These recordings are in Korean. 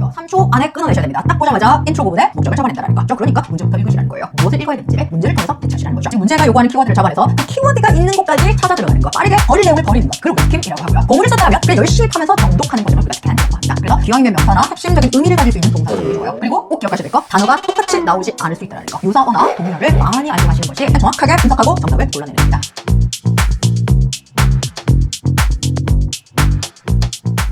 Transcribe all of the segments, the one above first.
무려 3초 안에 끊어내셔야 됩니다. 딱 보자마자 인트로 부분에 목적을 잡아낸다는 거죠. 그러니까 문제부터 읽으시라는 거예요. 무엇을 읽어야 될지를 문제를 통해서 대처하시라는 거죠. 문제가 요구하는 키워드를 잡아내서 그 키워드가 있는 곳까지 찾아 들어가는 거. 빠르게 버릴 내용을 버리는 것. 그걸 워킴이라고 하고요. 공부를 썼다 하면 그래 열심히 파면서 정독하는 과정을 우리가 스캔한다고 합니다. 그래서 기왕이면 명사나 핵심적인 의미를 가질 수 있는 동사를 좋아요. 그리고 꼭 기억하셔야 될 거, 단어가 똑같이 나오지 않을 수 있다는 거. 유사어나 동의어를 많이 알고 가시는 것이 정확하게 분석하고 정답을 골라내는 겁니다.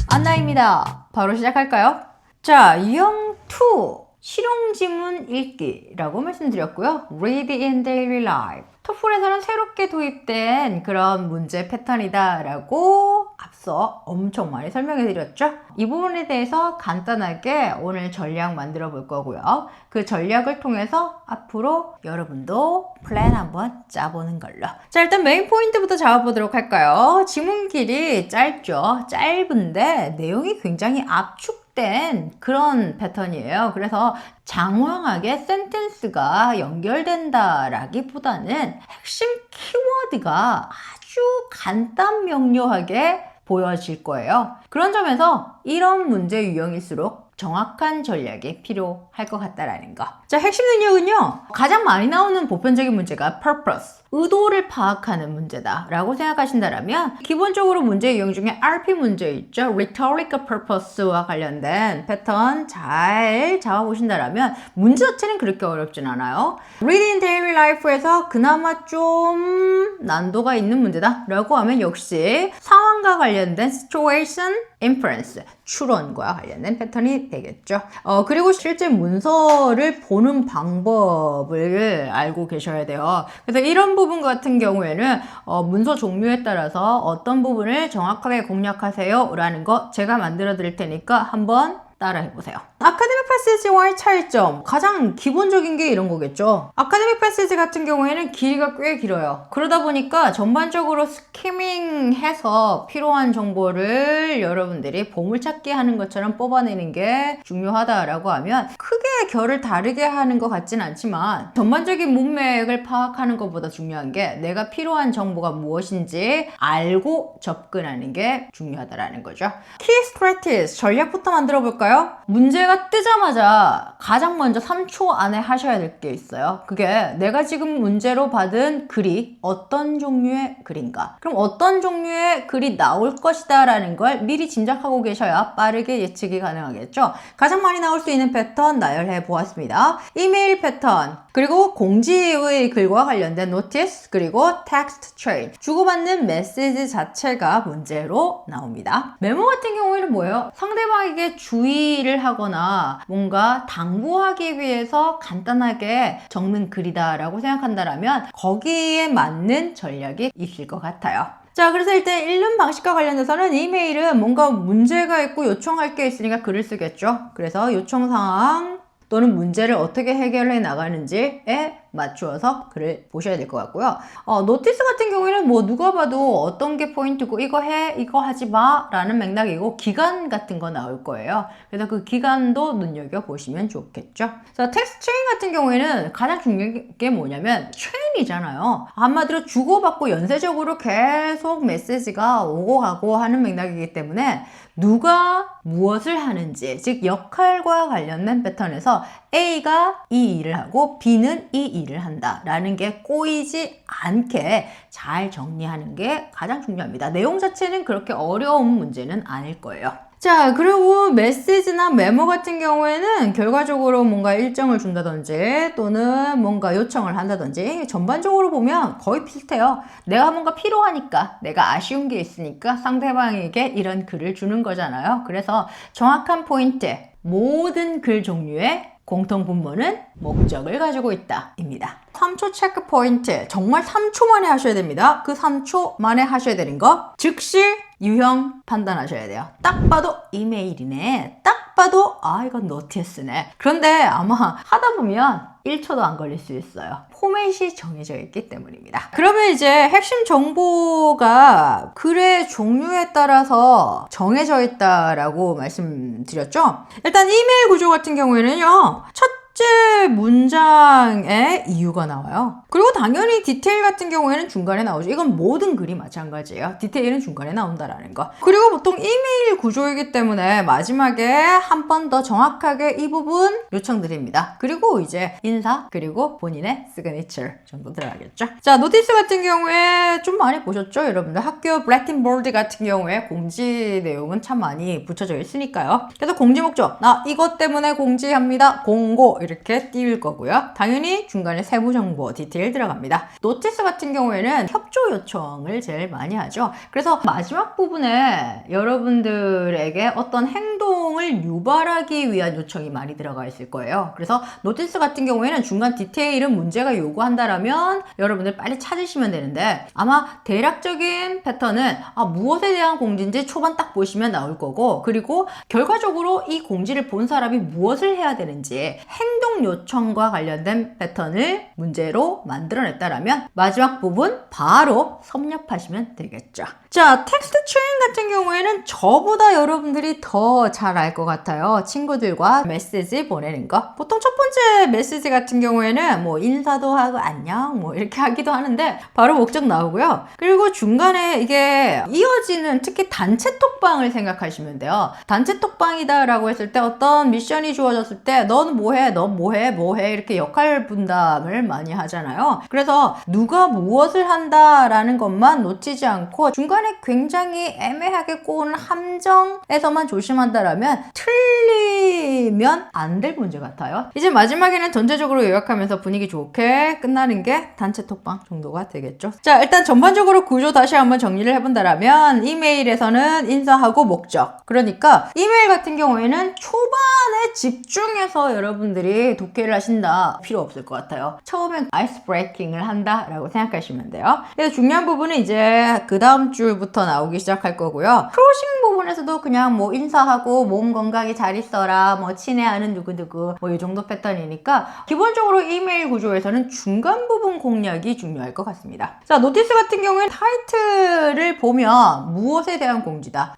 안나입니다. 바로 시작할까요? 자, 유형 2 실용지문 읽기라고 말씀드렸고요. Read in daily life. 토플에서는 새롭게 도입된 그런 문제 패턴이다 라고 앞서 엄청 많이 설명해 드렸죠. 이 부분에 대해서 간단하게 오늘 전략 만들어 볼 거고요. 그 전략을 통해서 앞으로 여러분도 플랜 한번 짜보는 걸로. 자, 일단 메인 포인트부터 잡아보도록 할까요? 지문 길이 짧죠. 짧은데 내용이 굉장히 압축된 그런 패턴이에요. 그래서 장황하게 센텐스가 연결된다 라기보다는 핵심 키워드가 아주 간단 명료하게 보여질 거예요. 그런 점에서 이런 문제 유형일수록 정확한 전략이 필요할 것 같다라는 거. 자, 핵심 능력은요, 가장 많이 나오는 보편적인 문제가 purpose, 의도를 파악하는 문제다 라고 생각하신다면 기본적으로 문제 유형 중에 RP 문제 있죠. rhetorical purpose와 관련된 패턴 잘 잡아보신다면 문제 자체는 그렇게 어렵진 않아요. Read in daily life에서 그나마 좀 난도가 있는 문제다 라고 하면 역시 상황과 관련된 situation inference, 추론과 관련된 패턴이 되겠죠. 그리고 실제 문서를 보는 방법을 알고 계셔야 돼요. 그래서 이런 부분 같은 경우에는 문서 종류에 따라서 어떤 부분을 정확하게 공략하세요 라는 거 제가 만들어 드릴 테니까 한번 따라해 보세요. 아카데믹 패시지와의 차이점, 가장 기본적인 게 이런 거겠죠. 아카데믹 패시지 같은 경우에는 길이가 꽤 길어요. 그러다 보니까 전반적으로 스키밍해서 필요한 정보를 여러분들이 보물찾기 하는 것처럼 뽑아내는 게 중요하다라고 하면 크게 결을 다르게 하는 것 같진 않지만 전반적인 문맥을 파악하는 것보다 중요한 게 내가 필요한 정보가 무엇인지 알고 접근하는 게 중요하다라는 거죠. Key Strategies, 전략부터 만들어 볼까요? 문제가 뜨자마자 가장 먼저 3초 안에 하셔야 될 게 있어요. 그게 내가 지금 문제로 받은 글이 어떤 종류의 글인가, 그럼 어떤 종류의 글이 나올 것이다 라는 걸 미리 짐작하고 계셔야 빠르게 예측이 가능하겠죠. 가장 많이 나올 수 있는 패턴 나열해 보았습니다. 이메일 패턴, 그리고 공지의 글과 관련된 노티스, 그리고 텍스트 체인, 주고받는 메시지 자체가 문제로 나옵니다. 메모 같은 경우에는 뭐예요? 상대방에게 주의를 하거나 뭔가 당부하기 위해서 간단하게 적는 글이다 라고 생각한다면 거기에 맞는 전략이 있을 것 같아요. 자, 그래서 일단 읽는 방식과 관련해서는 이메일은 뭔가 문제가 있고 요청할 게 있으니까 글을 쓰겠죠. 그래서 요청 사항 또는 문제를 어떻게 해결해 나가는지에 맞추어서 글을 보셔야 될 것 같고요. 노티스 같은 경우에는 뭐 누가 봐도 어떤 게 포인트고 이거 해, 이거 하지 마 라는 맥락이고 기간 같은 거 나올 거예요. 그래서 그 기간도 눈여겨보시면 좋겠죠. 자, 텍스트 체인 같은 경우에는 가장 중요한 게 뭐냐면 체인이잖아요. 한마디로 주고받고 연쇄적으로 계속 메시지가 오고 가고 하는 맥락이기 때문에 누가 무엇을 하는지, 즉 역할과 관련된 패턴에서 A가 이 일을 하고 B는 이 일을 한다 라는 게 꼬이지 않게 잘 정리하는 게 가장 중요합니다. 내용 자체는 그렇게 어려운 문제는 아닐 거예요. 자, 그리고 메시지나 메모 같은 경우에는 결과적으로 뭔가 일정을 준다든지 또는 뭔가 요청을 한다든지 전반적으로 보면 거의 비슷해요. 내가 뭔가 필요하니까, 내가 아쉬운 게 있으니까 상대방에게 이런 글을 주는 거잖아요. 그래서 정확한 포인트, 모든 글 종류의 공통 분모는 목적을 가지고 있다 입니다. 3초 체크 포인트, 정말 3초 만에 하셔야 됩니다. 그 3초 만에 하셔야 되는 거, 즉시 유형 판단하셔야 돼요. 딱 봐도 이메일이네, 딱 봐도 이건 노티스네. 그런데 아마 하다 보면 1초도 안 걸릴 수 있어요. 포맷이 정해져 있기 때문입니다. 그러면 이제 핵심 정보가 글의 종류에 따라서 정해져 있다라고 말씀드렸죠. 일단 이메일 구조 같은 경우에는요, 첫 번째 문장에 이유가 나와요. 그리고 당연히 디테일 같은 경우에는 중간에 나오죠. 이건 모든 글이 마찬가지예요. 디테일은 중간에 나온다라는 거. 그리고 보통 이메일 구조이기 때문에 마지막에 한 번 더 정확하게 이 부분 요청드립니다. 그리고 이제 인사 그리고 본인의 시그니처 정도 들어가겠죠. 자, 노티스 같은 경우에 좀 많이 보셨죠? 여러분들 학교 블랙tin 보드 같은 경우에 공지 내용은 참 많이 붙여져 있으니까요. 그래서 공지 목적, 나 이것 때문에 공지합니다. 공고 이렇게 띄울 거고요. 당연히 중간에 세부 정보 디테일 들어갑니다. 노티스 같은 경우에는 협조 요청을 제일 많이 하죠. 그래서 마지막 부분에 여러분들에게 어떤 행동을 유발하기 위한 요청이 많이 들어가 있을 거예요. 그래서 노티스 같은 경우에는 중간 디테일은 문제가 요구한다라면 여러분들 빨리 찾으시면 되는데 아마 대략적인 패턴은 무엇에 대한 공지인지 초반 딱 보시면 나올 거고, 그리고 결과적으로 이 공지를 본 사람이 무엇을 해야 되는지 행동 요청과 관련된 패턴을 문제로 만들어냈다라면 마지막 부분 바로 섭렵하시면 되겠죠. 자, 텍스트 체인 같은 경우에는 저보다 여러분들이 더 잘 알 것 같아요. 친구들과 메시지 보내는 거. 보통 첫 번째 메시지 같은 경우에는 뭐 인사도 하고 안녕 뭐 이렇게 하기도 하는데 바로 목적 나오고요. 그리고 중간에 이게 이어지는 특히 단체 톡방을 생각하시면 돼요. 단체 톡방이다 라고 했을 때 어떤 미션이 주어졌을 때 넌 뭐해? 넌 뭐해? 뭐해? 이렇게 역할 분담을 많이 하잖아요. 그래서 누가 무엇을 한다라는 것만 놓치지 않고 중간에 굉장히 애매하게 꼬는 함정에서만 조심한다라면 틀리면 안 될 문제 같아요. 이제 마지막에는 전체적으로 요약하면서 분위기 좋게 끝나는 게 단체 톡방 정도가 되겠죠. 자, 일단 전반적으로 구조 다시 한번 정리를 해본다라면 이메일에서는 인사하고 목적. 그러니까 이메일 같은 경우에는 초반에 집중해서 여러분들이 독해를 하신다 필요 없을 것 같아요. 처음엔 아이스 브레이킹을 한다라고 생각하시면 돼요. 그래서 중요한 부분은 이제 그 다음 줄부터 나오기 시작할 거고요. 크로싱 부분에서도 그냥 뭐 인사하고 몸 건강히 잘 있어라, 뭐 친애하는 누구누구 뭐 이 정도 패턴이니까 기본적으로 이메일 구조에서는 중간 부분 공략이 중요할 것 같습니다. 자, 노티스 같은 경우에는 타이틀을 보면 무엇에 대한 공지다.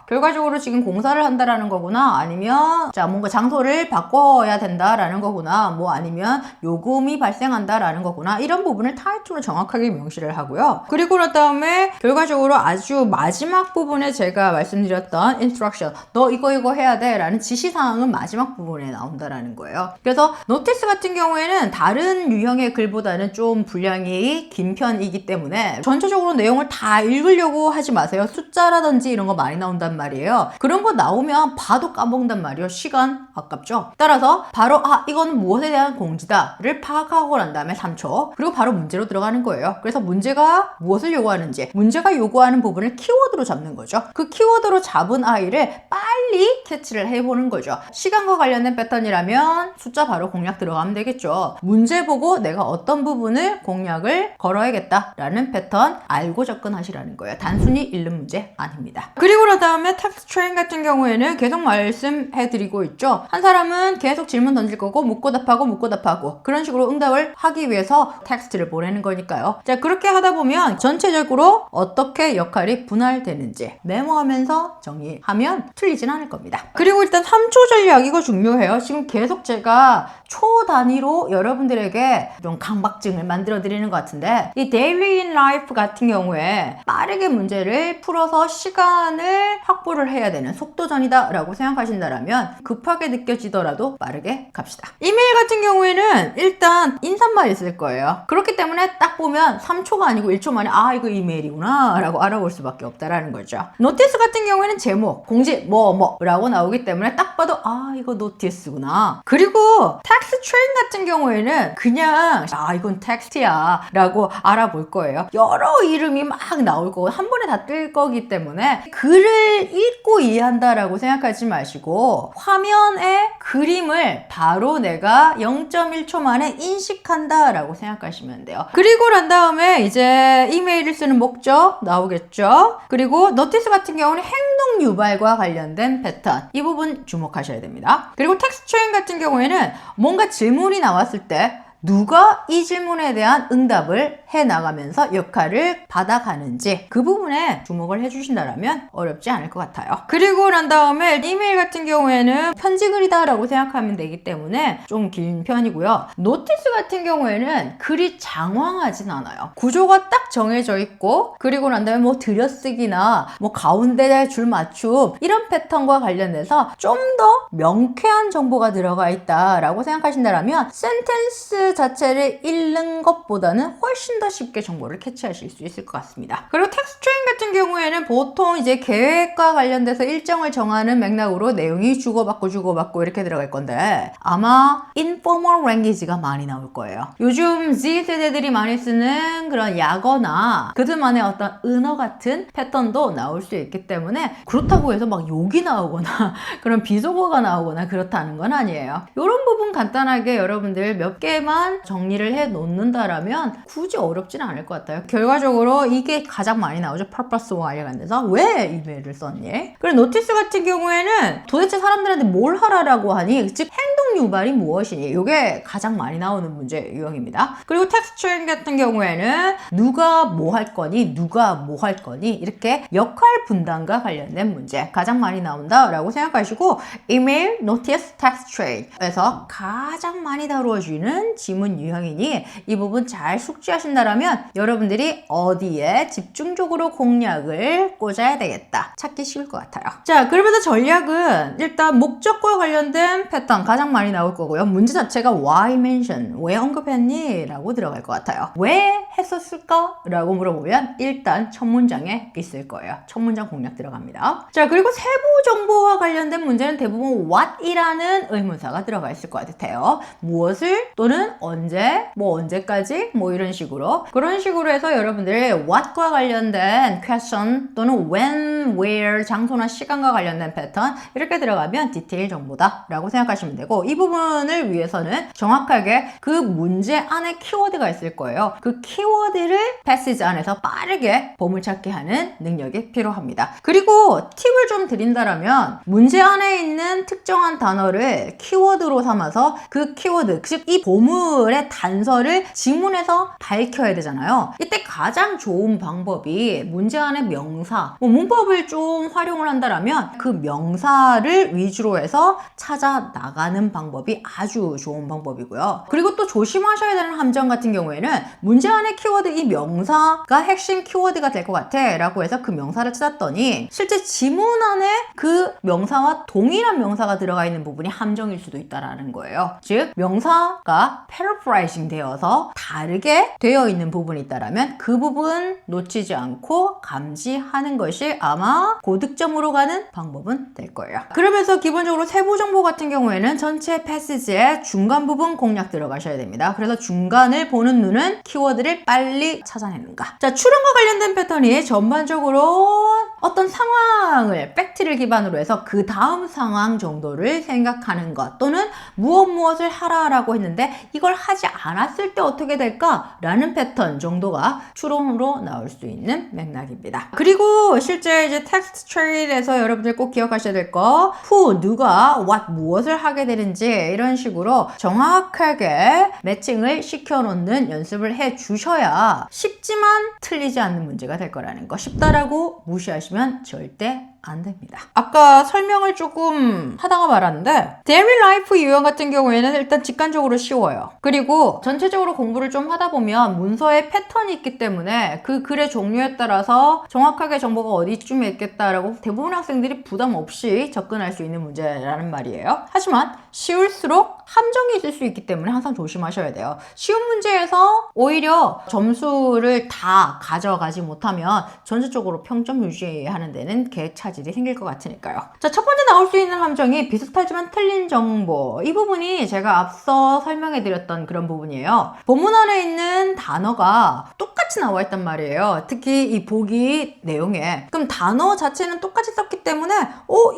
결과적으로 지금 공사를 한다라는 거구나. 아니면 자, 뭔가 장소를 바꿔야 된다라는 거구나. 뭐 아니면 요금이 발생한다라는 거구나. 이런 부분을 타이틀로 정확하게 명시를 하고요. 그리고 난 다음에 결과적으로 아주 마지막 부분에 제가 말씀드렸던 instruction, 너 이거 해야 돼 라는 지시사항은 마지막 부분에 나온다라는 거예요. 그래서 노티스 같은 경우에는 다른 유형의 글보다는 좀 분량이 긴 편이기 때문에 전체적으로 내용을 다 읽으려고 하지 마세요. 숫자라든지 이런 거 많이 나온단 말이에요. 그런 거 나오면 봐도 까먹는단 말이에요. 시간 아깝죠? 따라서 바로 이거는 무엇에 대한 공지다를 파악하고 난 다음에 3초, 그리고 바로 문제로 들어가는 거예요. 그래서 문제가 무엇을 요구하는지, 문제가 요구하는 부분을 키워드로 잡는 거죠. 그 키워드로 잡은 아이를 빨리 캐치를 해보는 거죠. 시간과 관련된 패턴이라면 숫자 바로 공략 들어가면 되겠죠. 문제 보고 내가 어떤 부분을 공략을 걸어야겠다라는 패턴 알고 접근하시라는 거예요. 단순히 읽는 문제 아닙니다. 그리고 그 다음에 텍스트 트레인 같은 경우에는 계속 말씀해드리고 있죠. 한 사람은 계속 질문 던질 거고 묻고 답하고 그런 식으로 응답을 하기 위해서 텍스트를 보내는 거니까요. 자, 그렇게 하다 보면 전체적으로 어떻게 역할이 분할되는지 메모하면서 정리하면 틀리진 않을 겁니다. 그리고 일단 3초 전략 이거 중요해요. 지금 계속 제가 초 단위로 여러분들에게 좀 강박증을 만들어 드리는 것 같은데, 이 Daily in Life 같은 경우에 빠르게 문제를 풀어서 시간을 확보를 해야 되는 속도전이다 라고 생각하신다면 급하게 느껴지더라도 빠르게 갑시다. 이메일 같은 경우에는 일단 인사말 있을 거예요. 그렇기 때문에 딱 보면 3초가 아니고 1초 만에 이거 이메일이구나 라고 알아볼 수밖에 없다라는 거죠. 노티스 같은 경우에는 제목, 공지 뭐 라고 나오기 때문에 딱 봐도 이거 노티스구나. 그리고 텍스트 트레인 같은 경우에는 그냥 이건 텍스트야 라고 알아볼 거예요. 여러 이름이 막 나올 거고 한 번에 다 뜰 거기 때문에 글을 읽고 이해한다라고 생각하지 마시고 화면에 그림을 바로 내가 0.1초 만에 인식한다라고 생각하시면 돼요. 그리고 난 다음에 이제 이메일을 쓰는 목적 나오겠죠. 그리고 노티스 같은 경우는 행동 유발과 관련된 패턴, 이 부분 주목하셔야 됩니다. 그리고 텍스트 트레인 같은 경우에는 뭔가 질문이 나왔을 때 누가 이 질문에 대한 응답을 해나가면서 역할을 받아가는지 그 부분에 주목을 해주신다면 어렵지 않을 것 같아요. 그리고 난 다음에 이메일 같은 경우에는 편지글이다 라고 생각하면 되기 때문에 좀 긴 편이고요. 노티스 같은 경우에는 글이 장황하진 않아요. 구조가 딱 정해져 있고 그리고 난 다음에 뭐 들여쓰기나 뭐 가운데 줄 맞춤 이런 패턴과 관련돼서 좀 더 명쾌한 정보가 들어가 있다라고 생각하신다면 센텐스 자체를 읽는 것보다는 훨씬 더 쉽게 정보를 캐치하실 수 있을 것 같습니다. 그리고 텍스트 트레인 같은 경우에는 보통 이제 계획과 관련돼서 일정을 정하는 맥락으로 내용이 주고받고 이렇게 들어갈 건데 아마 informal language가 많이 나올 거예요. 요즘 Z세대들이 많이 쓰는 그런 약어나 그들만의 어떤 은어 같은 패턴도 나올 수 있기 때문에 그렇다고 해서 막 욕이 나오거나 그런 비속어가 나오거나 그렇다는 건 아니에요. 이런 부분 간단하게 여러분들 몇 개만 정리를 해 놓는다라면 굳이 어렵지는 않을 것 같아요. 결과적으로 이게 가장 많이 나오죠. purpose와 관련돼서 왜 이메일을 썼니? 그리고 노티스 같은 경우에는 도대체 사람들한테 뭘 하라라고 하니? 즉 행동 유발이 무엇이니? 이게 가장 많이 나오는 문제 유형입니다. 그리고 텍스트 트레인 같은 경우에는 누가 뭐 할 거니? 누가 뭐 할 거니? 이렇게 역할 분담과 관련된 문제 가장 많이 나온다라고 생각하시고 이메일, 노티스, 텍스트 트레인에서 가장 많이 다루어지는 지문 유형이니 이 부분 잘 숙지하신다면 여러분들이 어디에 집중적으로 공략을 꽂아야 되겠다. 찾기 쉬울 것 같아요. 자, 그러면서 전략은 일단 목적과 관련된 패턴 가장 많이 나올 거고요. 문제 자체가 why mention, 왜 언급했니? 라고 들어갈 것 같아요. 왜 했었을까? 라고 물어보면 일단 첫 문장에 있을 거예요. 첫 문장 공략 들어갑니다. 자, 그리고 세부 정보와 관련된 문제는 대부분 what이라는 의문사가 들어가 있을 것 같아요. 무엇을 또는 언제, 뭐 언제까지 뭐 이런 식으로 그런 식으로 해서 여러분들의 what과 관련된 question 또는 when, where, 장소나 시간과 관련된 패턴 이렇게 들어가면 디테일 정보다 라고 생각하시면 되고 이 부분을 위해서는 정확하게 그 문제 안에 키워드가 있을 거예요. 그 키워드를 패시지 안에서 빠르게 보물찾기 하는 능력이 필요합니다. 그리고 팁을 좀 드린다라면 문제 안에 있는 특정한 단어를 키워드로 삼아서 그 키워드, 즉 이 보물의 단서를 지문에서 밝혀야 되잖아요. 이때 가장 좋은 방법이 문제 안에 명사, 문법을 좀 활용을 한다라면 그 명사를 위주로 해서 찾아 나가는 방법이 아주 좋은 방법이고요. 그리고 또 조심하셔야 되는 함정 같은 경우에는 문제 안에 키워드 이 명사가 핵심 키워드가 될 것 같아 라고 해서 그 명사를 찾았더니 실제 지문 안에 그 명사와 동일한 명사가 들어가 있는 부분이 함정일 수도 있다라는 거예요. 즉 명사가 paraphrasing 되어서 다르게 되어 있는 부분이 있다라면 그 부분 놓치지 않고 감지하는 것이 아마 고득점으로 가는 방법은 될 거예요. 그러면서 기본적으로 세부 정보 같은 경우에는 전체 패시지의 중간 부분 공략 들어가셔야 됩니다. 그래서 중간을 보는 눈은 키워드를 빨리 찾아내는가. 자, 추론과 관련된 패턴이 전반적으로 어떤 상황을 팩트를 기반으로 해서 그 다음 상황 정도를 생각하는 것 또는 무엇을 하라라고 했는데 이걸 하지 않았을 때 어떻게 될까? 라는 패턴 정도가 추론으로 나올 수 있는 맥락입니다. 그리고 실제 이제 텍스트 트레인에서 여러분들 꼭 기억하셔야 될 거 who, 누가, what, 무엇을 하게 되는지 이런 식으로 정확하게 매칭을 시켜놓는 연습을 해 주셔야 쉽지만 틀리지 않는 문제가 될 거라는 거. 쉽다라고 무시하시면 절대 안 됩니다. 아까 설명을 조금 하다가 말았는데 데일리 라이프 유형 같은 경우에는 일단 직관적으로 쉬워요. 그리고 전체적으로 공부를 좀 하다 보면 문서에 패턴이 있기 때문에 그 글의 종류에 따라서 정확하게 정보가 어디쯤에 있겠다라고 대부분 학생들이 부담 없이 접근할 수 있는 문제라는 말이에요. 하지만 쉬울수록 함정이 있을 수 있기 때문에 항상 조심하셔야 돼요. 쉬운 문제에서 오히려 점수를 다 가져가지 못하면 전체적으로 평점 유지하는 데는 계획 차질이 생길 것 같으니까요. 자, 첫 번째 나올 수 있는 함정이 비슷하지만 틀린 정보. 이 부분이 제가 앞서 설명해드렸던 그런 부분이에요. 본문 안에 있는 단어가 똑같이 나와 있단 말이에요. 특히 이 보기 내용에. 그럼 단어 자체는 똑같이 썼기 때문에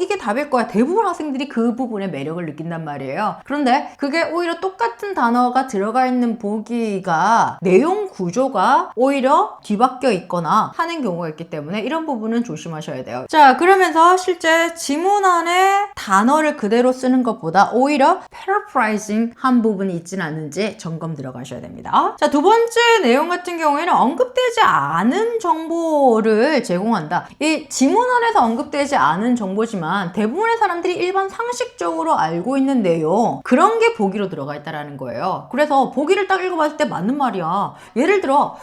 이게 답일 거야. 대부분 학생들이 그 부분에 매력을 느낀단 말이에요. 그런데 근데 그게 오히려 똑같은 단어가 들어가 있는 보기가 내용 구조가 오히려 뒤바뀌어 있거나 하는 경우가 있기 때문에 이런 부분은 조심하셔야 돼요. 자, 그러면서 실제 지문 안에 단어를 그대로 쓰는 것보다 오히려 paraphrasing 한 부분이 있지는 않은지 점검 들어가셔야 됩니다. 자, 두 번째 내용 같은 경우에는 언급되지 않은 정보를 제공한다. 이 지문 안에서 언급되지 않은 정보지만 대부분의 사람들이 일반 상식적으로 알고 있는 내용, 그런 게 보기로 들어가 있다는 거예요. 그래서 보기를 딱 읽어봤을 때 맞는 말이야. 예를 들어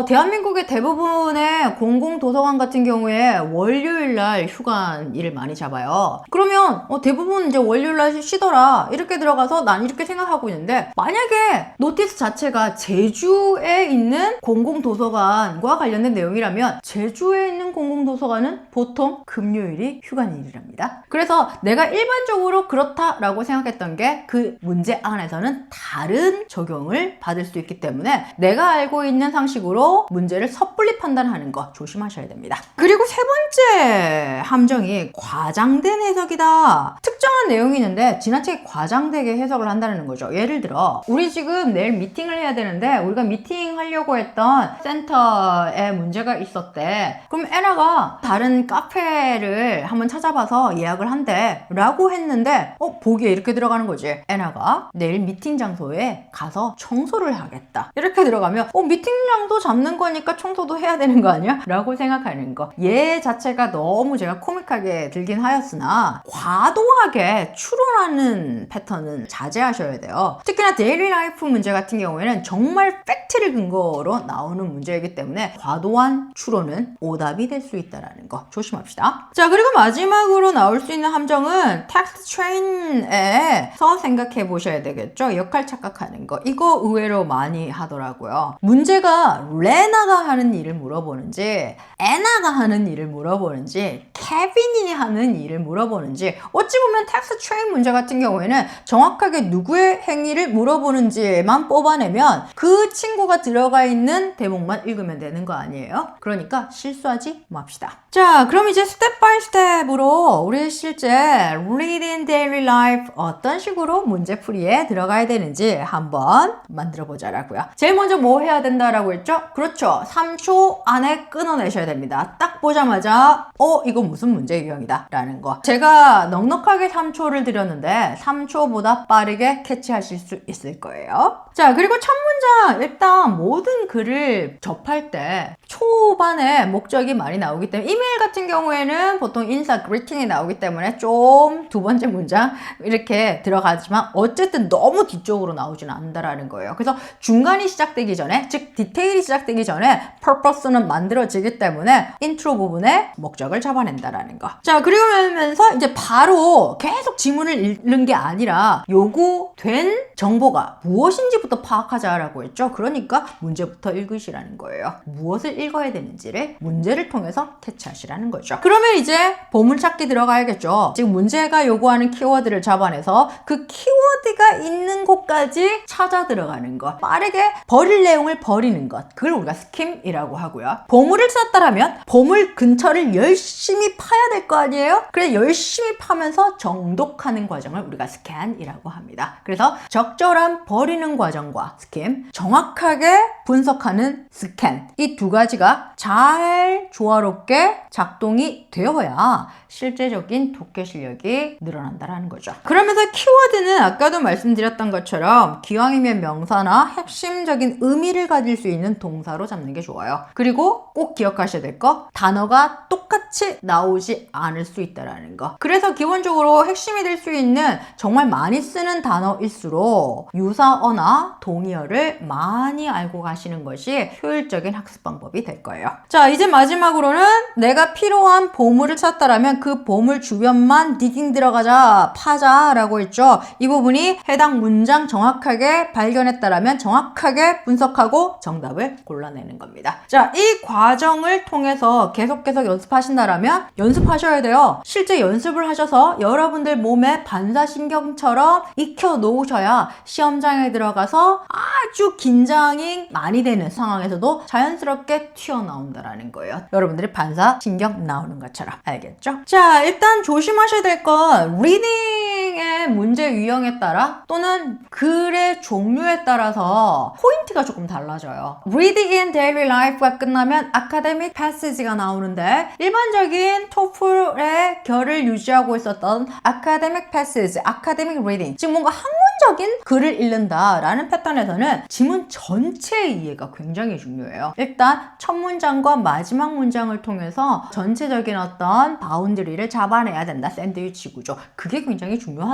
대한민국의 대부분의 공공도서관 같은 경우에 월요일날 휴관일을 많이 잡아요. 그러면 대부분 이제 월요일날 쉬더라 이렇게 들어가서 난 이렇게 생각하고 있는데, 만약에 노티스 자체가 제주에 있는 공공도서관과 관련된 내용이라면 제주에 있는 공공도서관은 보통 금요일이 휴관일이랍니다. 그래서 내가 일반적으로 그렇다라고 생각했던 게 그 문제 안에서는 다른 적용을 받을 수 있기 때문에 내가 알고 있는 상식으로 문제를 섣불리 판단하는 거 조심하셔야 됩니다. 그리고 세 번째 함정이 과장된 해석이다. 특정한 내용이 있는데 지나치게 과장되게 해석을 한다는 거죠. 예를 들어 우리 지금 내일 미팅을 해야 되는데 우리가 미팅하려고 했던 센터에 문제가 있었대. 그럼 애나가 다른 카페를 한번 찾아봐서 예약을 한대 라고 했는데 보기에 이렇게 들어가는 거지. 애나가 내일 미팅 장소에 가서 청소를 하겠다 이렇게 들어가면 미팅 장소 잡는 거니까 청소도 해야 되는 거 아니야? 라고 생각하는 거. 얘 자체가 너무 제가 코믹하게 들긴 하였으나 과도하게 추론하는 패턴은 자제하셔야 돼요. 특히나 데일리 라이프 문제 같은 경우에는 정말 팩트를 근거로 나오는 문제이기 때문에 과도한 추론은 오답이 될 수 있다는 거 조심합시다. 자, 그리고 마지막으로 나올 수 있는 함정은 텍스트 트레인에서 생각해 보셔야 되겠죠. 역할 착각하는 거. 이거 의외로 많이 하더라고요. 문제가 레나가 하는 일을 물어보는지 애나가 하는 일을 물어보는지 케빈이 하는 일을 물어보는지, 어찌 보면 텍스트 트레인 문제 같은 경우에는 정확하게 누구의 행위를 물어보는지만 뽑아내면 그 친구가 들어가 있는 대목만 읽으면 되는 거 아니에요? 그러니까 실수하지 맙시다. 자, 그럼 이제 스텝 바이 스텝으로 우리 실제 Read in Daily Life 어떤 식으로 문제풀이에 들어가야 되는지 한번 만들어 보자라고요. 제일 먼저 뭐 해야 된다라고 했죠? 그렇죠. 3초 안에 끊어내셔야 됩니다. 딱 보자마자 이거 무슨 문제 유형이다 라는 거. 제가 넉넉하게 3초를 드렸는데 3초보다 빠르게 캐치하실 수 있을 거예요. 자, 그리고 첫 문장, 일단 모든 글을 접할 때 초반에 목적이 많이 나오기 때문에, 이메일 같은 경우에는 보통 인사 그리팅이 나오기 때문에 좀 두 번째 문장 이렇게 들어가지만 어쨌든 너무 뒤쪽으로 나오지는 않는다라는 거예요. 그래서 중간이 시작되기 전에, 즉 디테일이 시작되기 전에 purpose는 만들어지기 때문에 인트로 부분에 목적을 잡아낸다라는 거. 자, 그러면서 이제 바로 계속 지문을 읽는 게 아니라 요구된 정보가 무엇인지부터 파악하자라고 했죠. 그러니까 문제부터 읽으시라는 거예요. 무엇을 읽어야 되는지를 문제를 통해서 캐치하시라는 거죠. 그러면 이제 보물찾기 들어가야겠죠. 지금 문제가 요구하는 키워드를 잡아내서 그 키워드가 있는 곳까지 찾아 들어가는 것. 빠르게 버릴 내용을 버리는 것. 그걸 우리가 스킴이라고 하고요. 보물을 찾았다라면 보물 근처를 열심히 파야 될 거 아니에요? 그래서 열심히 파면서 정독하는 과정을 우리가 스캔이라고 합니다. 그래서 적절한 버리는 과정과 스킴, 정확하게 분석하는 스캔, 이 두 가지가 잘 조화롭게 작동이 되어야 실제적인 독해 실력이 늘어난다는 거죠. 그러면서 키워드는 아까도 말씀드렸던 것처럼 기왕이면 명사나 핵심적인 의미를 가질 수 있는 동사로 잡는 게 좋아요. 그리고 꼭 기억하셔야 될 거, 단어가 똑같이 나오지 않을 수 있다는 거. 그래서 기본적으로 핵심이 될 수 있는 정말 많이 쓰는 단어일수록 유사어나 동의어를 많이 알고 가시는 것이 효율적인 학습 방법이 될 거예요. 자, 이제 마지막으로는 내가 필요한 보물을 찾다라면 그 보물 주변만 디깅 들어가자, 파자 라고 했죠. 이 부분이 해당 문장 정확하게 발견했다라면 정확하게 분석하고 정답을 골라내는 겁니다. 자, 이 과정을 통해서 계속해서 연습하신다라면 연습하셔야 돼요. 실제 연습을 하셔서 여러분들 몸에 반사신경처럼 익혀 놓으셔야 시험장에 들어가서 아주 긴장이 많이 되는 상황에서도 자연스럽게 튀어나온다라는 거예요. 여러분들이 반사신경 나오는 것처럼. 알겠죠? 자, 일단 조심하셔야 될 건 리딩 토핑의 문제 유형에 따라 또는 글의 종류에 따라서 포인트가 조금 달라져요. Reading in Daily Life가 끝나면 Academic Passage가 나오는데 일반적인 토플의 결을 유지하고 있었던 Academic Passage, Academic Reading, 즉 뭔가 학문적인 글을 읽는다라는 패턴에서는 지문 전체의 이해가 굉장히 중요해요. 일단 첫 문장과 마지막 문장을 통해서 전체적인 어떤 바운드리를 잡아내야 된다. 샌드위치 구조. 그게 굉장히 중요하다면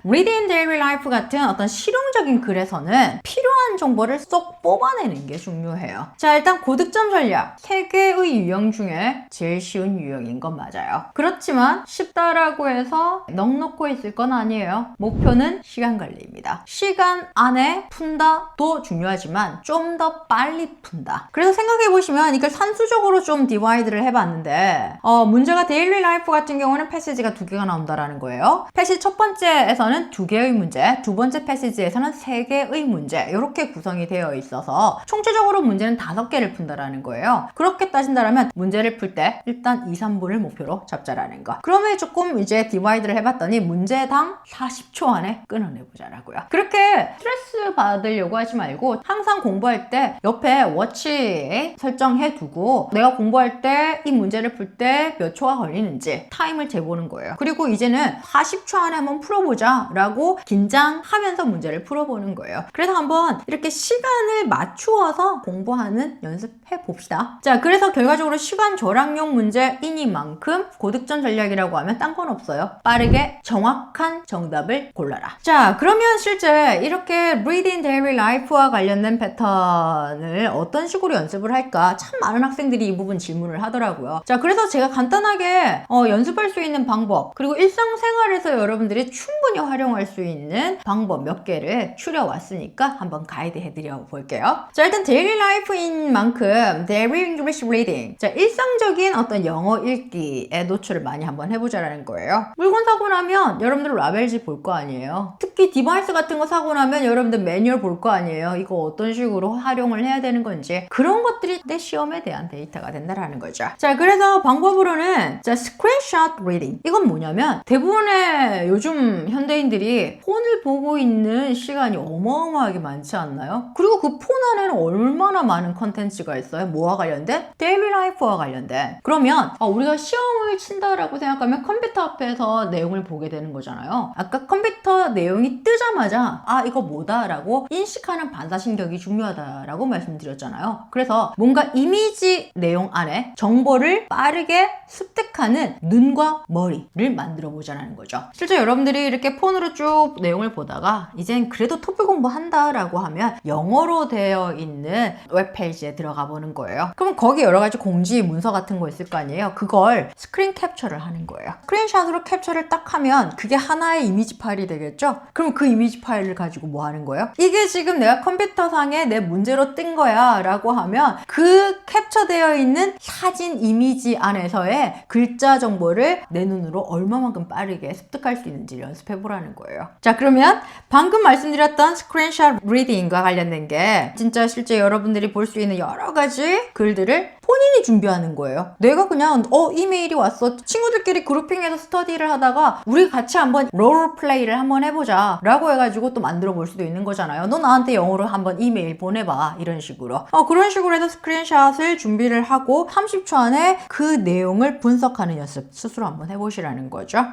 Reading in Daily Life 같은 어떤 실용적인 글에서는 필요한 정보를 쏙 뽑아내는 게 중요해요. 자, 일단 고득점 전략. 3개의 유형 중에 제일 쉬운 유형인 건 맞아요. 그렇지만 쉽다라고 해서 넋 놓고 있을 건 아니에요. 목표는 시간 관리입니다. 시간 안에 푼다도 중요하지만 좀 더 빨리 푼다. 그래서 생각해보시면 이걸 산수적으로 좀 디바이드를 해봤는데 문제가 데일리 라이프 같은 경우는 패시지가 2개가 나온다라는 거예요. 패시지 첫 번째에서는 2개의 문제, 두 번째 패시지에서는 3개의 문제, 이렇게 구성이 되어 있어서 총체적으로 문제는 5개를 푼다라는 거예요. 그렇게 따진다면 문제를 풀 때 일단 2, 3분을 목표로 잡자라는 거. 그러면 조금 이제 디바이드를 해봤더니 문제당 40초 안에 끊어내보자라고요. 그렇게 스트레스 받으려고 하지 말고 항상 공부할 때 옆에 워치 설정해두고 내가 공부할 때 이 문제를 풀 때 몇 초가 걸리는지 타임을 재보는 거예요. 그리고 이제는 40초 안에 한번 풀어보자 라고 긴장하면서 문제를 풀어보는 거예요. 그래서 한번 이렇게 시간을 맞추어서 공부하는 연습해 봅시다. 자, 그래서 결과적으로 시간 절약용 문제이니만큼 고득점 전략이라고 하면 딴 건 없어요. 빠르게 정확한 정답을 골라라. 자, 그러면 실제 이렇게 Reading Daily Life와 관련된 패턴을 어떤 식으로 연습을 할까? 참 많은 학생들이 이 부분 질문을 하더라고요. 자, 그래서 제가 간단하게 연습할 수 있는 방법, 그리고 일상생활에서 여러분들이 충분히 활용할 수 있는 방법 몇 개를 추려왔으니까 한번 가이드 해드려 볼게요. 자, 일단 Daily Life인 만큼 Daily English Reading, 자, 일상적인 어떤 영어 읽기에 노출을 많이 한번 해보자라는 거예요. 물건 사고 나면 여러분들 라벨지 볼 거 아니에요. 특히 디바이스 같은 거 사고 나면 여러분들 매뉴얼 볼 거 아니에요. 이거 어떤 식으로 활용을 해야 되는 건지, 그런 것들이 내 시험에 대한 데이터가 된다라는 거죠. 자, 그래서 방법으로는 자, 스크린샷 리딩. 이건 뭐냐면 대부분의 요즘 현대인들이 폰을 보고 있는 시간이 어마어마하게 많지 않나요? 그리고 그 폰 안에는 얼마나 많은 컨텐츠가 있어요. 뭐와 관련된? 데일리 라이프와 관련된. 그러면 우리가 시험을 친다라고 생각하면 컴퓨터 앞에서 내용을 보게 되는 거잖아요. 아까 컴퓨터 내용이 뜨자마자 이거 뭐다 라고 인식하는 반사신경이 중요하다라고 말씀드렸잖아요. 그래서 뭔가 이미지 내용 안에 정보를 빠르게 습득하는 눈과 머리를 만들어 보자는 거죠. 실제 여러분들이 이렇게 폰으로 쭉 내용을 보다가 이젠 그래도 토플 공부한다라고 하면 영어로 되어 있는 웹페이지에 들어가 보는 거예요. 그럼 거기 여러 가지 공지 문서 같은 거 있을 거 아니에요. 그걸 스크린 캡처를 하는 거예요. 스크린샷으로 캡처를 딱 하면 그게 하나의 이미지 파일이 되겠죠? 그럼 그 이미지 파일을 가지고 뭐 하는 거예요? 이게 지금 내가 컴퓨터상에 내 문제로 뜬 거야 라고 하면 그 캡처되어 있는 사진 이미지 안에서의 글자 정보를 내 눈으로 얼마만큼 빠르게 습득할 수 있는지 연습해 보라는 거예요. 자, 그러면 방금 말씀드렸던 스크린샷 리딩과 관련된 게 진짜 실제 여러분들이 볼 수 있는 여러 가지 글들을 본인이 준비하는 거예요. 내가 그냥 이메일이 왔어. 친구들끼리 그룹핑해서 스터디를 하다가 우리 같이 한번 롤플레이를 한번 해보자 라고 해가지고 또 만들어 볼 수도 있는 거잖아요. 너 나한테 영어로 한번 이메일 보내봐. 이런 식으로. 그런 식으로 해서 스크린샷을 준비를 하고 30초 안에 그 내용을 분석하는 연습 스스로 한번 해보시라는 거죠.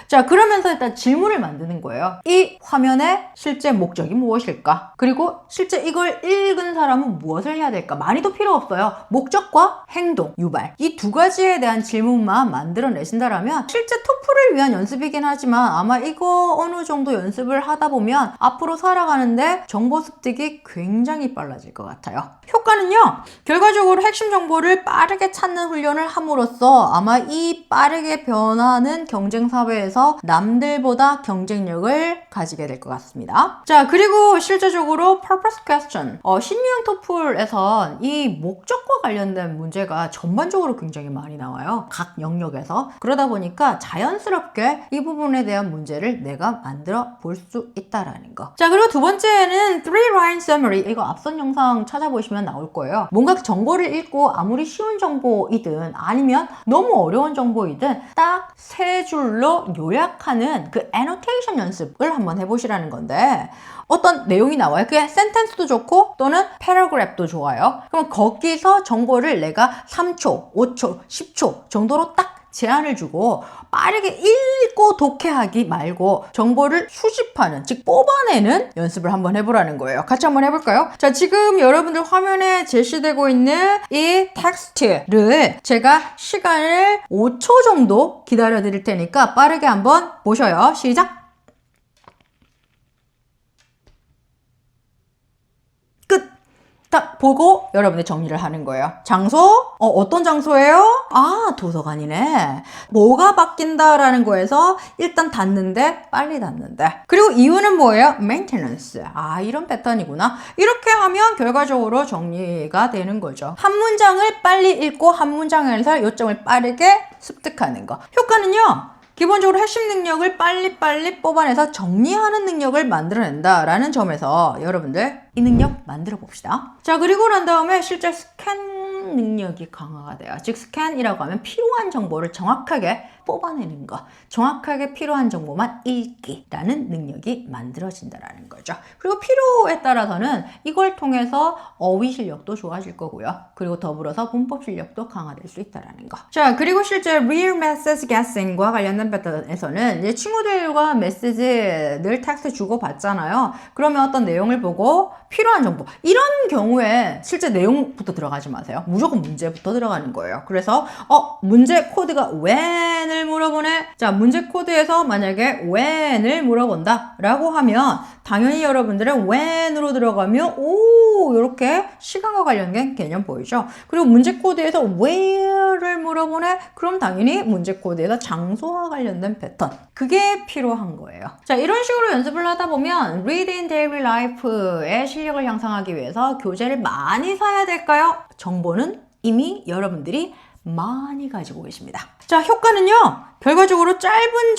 자, 그러면서 일단 질문을 만드는 거예요. 이 화면의 실제 목적이 무엇일까? 그리고 실제 이걸 읽은 사람은 무엇을 해야 될까? 많이도 필요 없어요. 목적과 행동, 유발. 이 두 가지에 대한 질문만 만들어내신다라면 실제 토플을 위한 연습이긴 하지만 아마 이거 어느 정도 연습을 하다 보면 앞으로 살아가는데 정보 습득이 굉장히 빨라질 것 같아요. 효과는요, 결과적으로 핵심 정보를 빠르게 찾는 훈련을 함으로써 아마 이 빠르게 변하는 경쟁 사회에서 남들보다 경쟁력을 가지게 될 것 같습니다. 자, 그리고 실제적으로 purpose question, 신유형 토플에선 이 목적과 관련된 대한 문제가 전반적으로 굉장히 많이 나와요. 각 영역에서. 그러다 보니까 자연스럽게 이 부분에 대한 문제를 내가 만들어 볼 수 있다라는 거. 자, 그리고 두 번째는 3-line summary. 이거 앞선 영상 찾아보시면 나올 거예요. 뭔가 정보를 읽고 아무리 쉬운 정보이든 아니면 너무 어려운 정보이든 딱 3줄로 요약하는 그 annotation 연습을 한번 해보시라는 건데, 어떤 내용이 나와요. 그게 센텐스도 좋고 또는 패러그래프도 좋아요. 그럼 거기서 정보를 내가 3초, 5초, 10초 정도로 딱 제한을 주고 빠르게 읽고 독해하기 말고 정보를 수집하는, 즉 뽑아내는 연습을 한번 해보라는 거예요. 같이 한번 해볼까요? 자, 지금 여러분들 화면에 제시되고 있는 이 텍스트를 제가 시간을 5초 정도 기다려 드릴 테니까 빠르게 한번 보셔요. 시작! 딱 보고 여러분들 정리를 하는 거예요. 장소? 어떤 장소예요? 아, 도서관이네. 뭐가 바뀐다라는 거에서 일단 닫는데, 빨리 닫는데. 그리고 이유는 뭐예요? maintenance. 아, 이런 패턴이구나. 이렇게 하면 결과적으로 정리가 되는 거죠. 한 문장을 빨리 읽고 한 문장에서 요점을 빠르게 습득하는 거. 효과는요, 기본적으로 핵심 능력을 빨리빨리 뽑아내서 정리하는 능력을 만들어낸다라는 점에서 여러분들 이 능력 만들어 봅시다. 자, 그리고 난 다음에 실제 스캔 능력이 강화가 돼요. 즉 스캔이라고 하면 필요한 정보를 정확하게 뽑아내는 거, 정확하게 필요한 정보만 읽기라는 능력이 만들어진다라는 거죠. 그리고 필요에 따라서는 이걸 통해서 어휘 실력도 좋아질 거고요. 그리고 더불어서 문법 실력도 강화될 수 있다라는 거. 자, 그리고 실제 real message guessing과 관련된 패턴에서는 이제 친구들과 메시지를 텍스트 주고 받잖아요. 그러면 어떤 내용을 보고 필요한 정보, 이런 경우에 실제 내용부터 들어가지 마세요. 무조건 문제부터 들어가는 거예요. 그래서 문제 코드가 when을 물어보네. 자, 문제 코드에서 만약에 when을 물어본다 라고 하면 당연히 여러분들은 when으로 들어가면 이렇게 시간과 관련된 개념 보이죠? 그리고 문제 코드에서 where를 물어보네. 그럼 당연히 문제 코드에서 장소와 관련된 패턴, 그게 필요한 거예요. 자, 이런 식으로 연습을 하다 보면 Read in Daily Life의 실력을 향상하기 위해서 교재를 많이 사야 될까요? 정보는 이미 여러분들이 많이 가지고 계십니다. 자, 효과는요, 결과적으로 짧은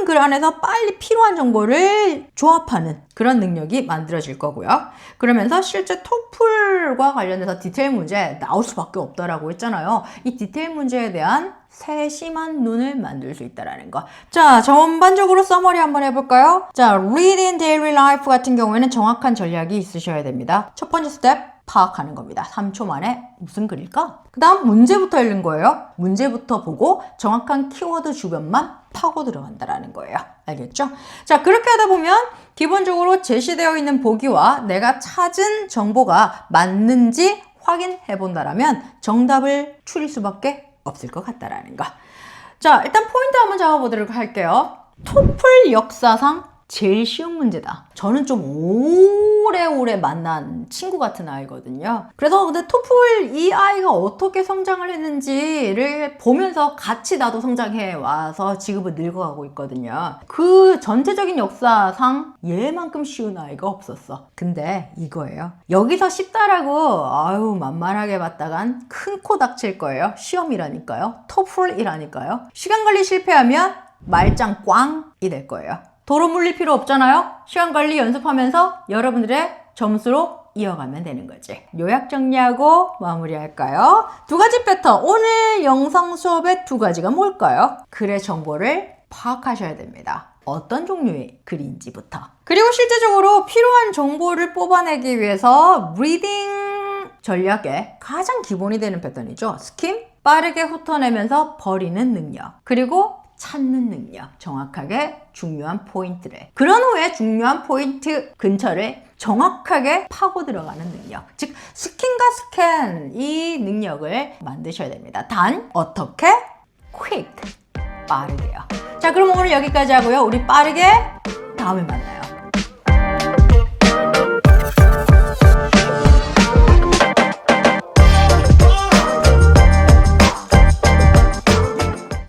글 안에서 빨리 필요한 정보를 조합하는 그런 능력이 만들어질 거고요. 그러면서 실제 토플과 관련해서 디테일 문제 나올 수밖에 없다라고 했잖아요. 이 디테일 문제에 대한 세심한 눈을 만들 수 있다는 거. 자, 전반적으로 서머리 한번 해볼까요? 자, Read in Daily Life 같은 경우에는 정확한 전략이 있으셔야 됩니다. 첫 번째 스텝, 파악하는 겁니다. 3초 만에 무슨 글일까? 그 다음 문제부터 읽는 거예요. 문제부터 보고 정확한 키워드 주변만 파고 들어간다라는 거예요. 알겠죠? 자, 그렇게 하다 보면 기본적으로 제시되어 있는 보기와 내가 찾은 정보가 맞는지 확인해 본다라면 정답을 추릴 수밖에 없을 것 같다라는 거. 자, 일단 포인트 한번 잡아보도록 할게요. 토플 역사상 제일 쉬운 문제다. 저는 좀 오래오래 만난 친구 같은 아이거든요. 그래서 근데 토플 이 아이가 어떻게 성장을 했는지를 보면서 같이 나도 성장해 와서 지금은 늙어가고 있거든요. 그 전체적인 역사상 얘만큼 쉬운 아이가 없었어. 근데 이거예요. 여기서 쉽다라고 만만하게 봤다간 큰 코 닥칠 거예요. 시험이라니까요. 토플이라니까요. 시간 관리 실패하면 말짱 꽝이 될 거예요. 도로 물릴 필요 없잖아요. 시간 관리 연습하면서 여러분들의 점수로 이어가면 되는 거지. 요약 정리하고 마무리할까요? 두 가지 패턴. 오늘 영상 수업의 두 가지가 뭘까요? 글의 정보를 파악하셔야 됩니다. 어떤 종류의 글인지부터. 그리고 실제적으로 필요한 정보를 뽑아내기 위해서 리딩 전략의 가장 기본이 되는 패턴이죠. 스킴, 빠르게 훑어내면서 버리는 능력. 그리고 찾는 능력, 정확하게 중요한 포인트를. 그런 후에 중요한 포인트 근처를 정확하게 파고 들어가는 능력. 즉, 스킨과 스캔, 이 능력을 만드셔야 됩니다. 단, 어떻게? quick, 빠르게요. 자, 그럼 오늘 여기까지 하고요. 우리 빠르게 다음에 만나요.